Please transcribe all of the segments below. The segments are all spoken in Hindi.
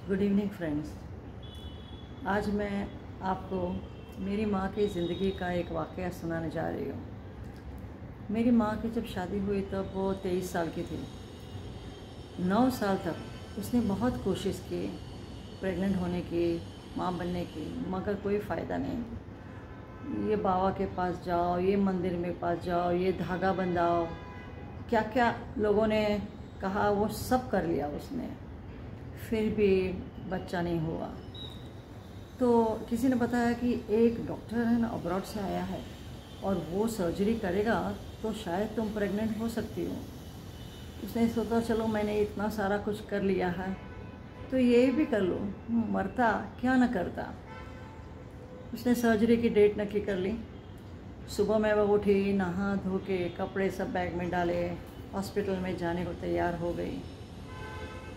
Good evening friends. आज मैं आपको मेरी माँ की ज़िंदगी का एक वाक़या सुनाने जा रही हूँ। मेरी माँ की जब शादी हुई तब वो 23 साल की थी। 9 साल तक उसने बहुत कोशिश की प्रेग्नेंट होने की, माँ बनने की, मगर कोई फ़ायदा नहीं। ये बाबा के पास जाओ, ये मंदिर में पास जाओ, ये धागा बंधाओ, क्या क्या लोगों ने कहा वो सब कर लिया उसने, फिर भी बच्चा नहीं हुआ। तो किसी ने बताया कि एक डॉक्टर है ना, अब्रॉड से आया है और वो सर्जरी करेगा तो शायद तुम प्रेग्नेंट हो सकती हो। उसने सोचा चलो मैंने इतना सारा कुछ कर लिया है तो ये भी कर लो, मरता क्या न करता। उसने सर्जरी की डेट नक्की कर ली। सुबह में वो उठी, नहा धो के कपड़े सब बैग में डाले, हॉस्पिटल में जाने को तैयार हो गई।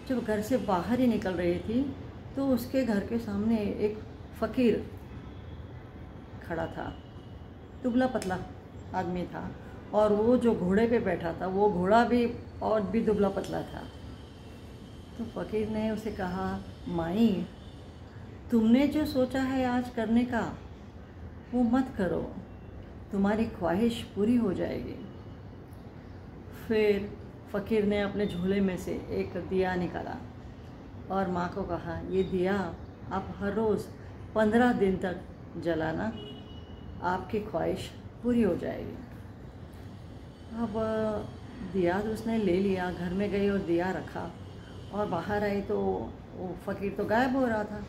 जब घर से बाहर ही निकल रही थी तो उसके घर के सामने एक फ़कीर खड़ा था। दुबला पतला आदमी था और वो जो घोड़े पे बैठा था वो घोड़ा भी और भी दुबला पतला था। तो फ़कीर ने उसे कहा, माई तुमने जो सोचा है आज करने का वो मत करो, तुम्हारी ख्वाहिश पूरी हो जाएगी। फिर फ़कीर ने अपने झोले में से एक दिया निकाला और माँ को कहा, ये दिया आप हर रोज़ 15 दिन तक जलाना, आपकी ख्वाहिश पूरी हो जाएगी। अब दिया तो उसने ले लिया, घर में गई और दिया रखा और बाहर आई तो वो फ़कीर तो गायब हो रहा था।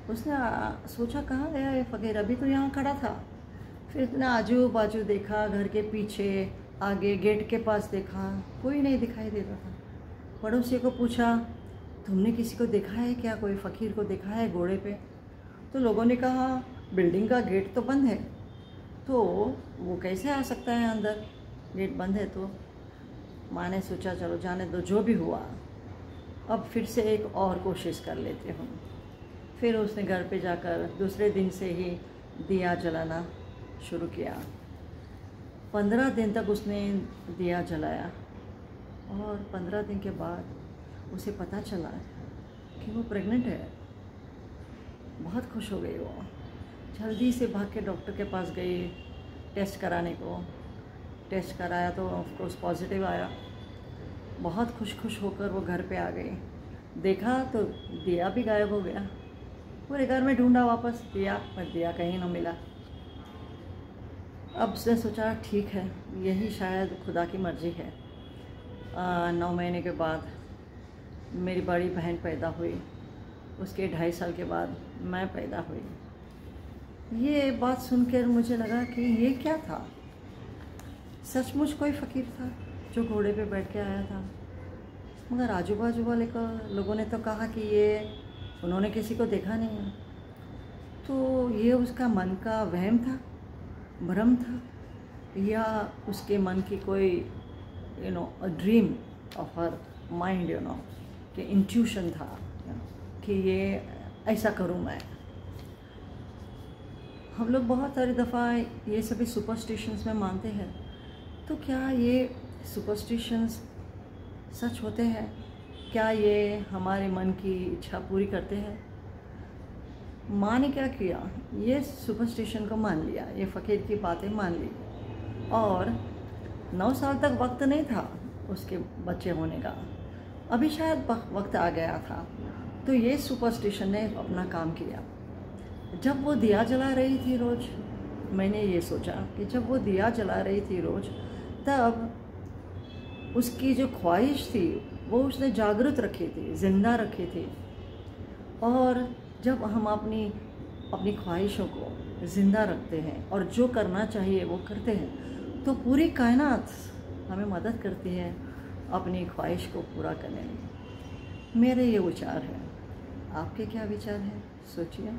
उसने सोचा कहाँ गया ये फ़कीर, अभी तो यहाँ खड़ा था। फिर उसने आजू बाजू देखा, घर के पीछे, आगे, गेट के पास देखा, कोई नहीं दिखाई दे रहा था। पड़ोसी को पूछा, तुमने किसी को देखा है क्या, कोई फ़कीर को देखा है घोड़े पे? तो लोगों ने कहा बिल्डिंग का गेट तो बंद है, तो वो कैसे आ सकता है अंदर, गेट बंद है। तो माँ ने सोचा चलो जाने दो, जो भी हुआ अब फिर से एक और कोशिश कर लेते हूँ। फिर उसने घर पे जाकर दूसरे दिन से ही दिया जलाना शुरू किया। 15 दिन तक उसने दिया जलाया और 15 दिन के बाद उसे पता चला कि वो प्रेग्नेंट है। बहुत खुश हो गई वो, जल्दी से भाग के डॉक्टर के पास गई टेस्ट कराने को। टेस्ट कराया तो ऑफकोर्स पॉजिटिव आया। बहुत खुश होकर वो घर पे आ गई। देखा तो दिया भी गायब हो गया। पूरे घर में ढूंढा वापस दिया, पर दिया कहीं ना मिला। अब उसने सोचा ठीक है, यही शायद खुदा की मर्ज़ी है। 9 महीने के बाद मेरी बड़ी बहन पैदा हुई, उसके 2.5 साल के बाद मैं पैदा हुई। ये बात सुनकर मुझे लगा कि ये क्या था, सचमुच कोई फ़कीर था जो घोड़े पे बैठ के आया था। मगर आजू बाजू वाले लोगों ने तो कहा कि ये उन्होंने किसी को देखा नहीं है। तो ये उसका मन का वहम था, भ्रम था, या उसके मन की कोई a dream of her mind, कि इंट्यूशन था कि ये ऐसा करूं मैं। हम लोग बहुत सारी दफ़ा ये सभी सुपरस्टिशंस में मानते हैं, तो क्या ये सुपरस्टिशंस सच होते हैं? क्या ये हमारे मन की इच्छा पूरी करते हैं? माँ ने क्या किया, ये सुपरस्टिशन को मान लिया, ये फ़कीर की बातें मान ली। और 9 साल तक वक्त नहीं था उसके बच्चे होने का, अभी शायद वक्त आ गया था। तो ये सुपरस्टिशन ने अपना काम किया। जब वो दिया जला रही थी रोज़, मैंने ये सोचा कि जब वो दिया जला रही थी रोज़, तब उसकी जो ख्वाहिश थी वो उसने जागृत रखी थी, ज़िंदा रखी थी। और जब हम अपनी ख्वाहिशों को ज़िंदा रखते हैं और जो करना चाहिए वो करते हैं, तो पूरी कायनात हमें मदद करती है अपनी ख्वाहिश को पूरा करने में। मेरे ये विचार हैं, आपके क्या विचार हैं, सोचिए।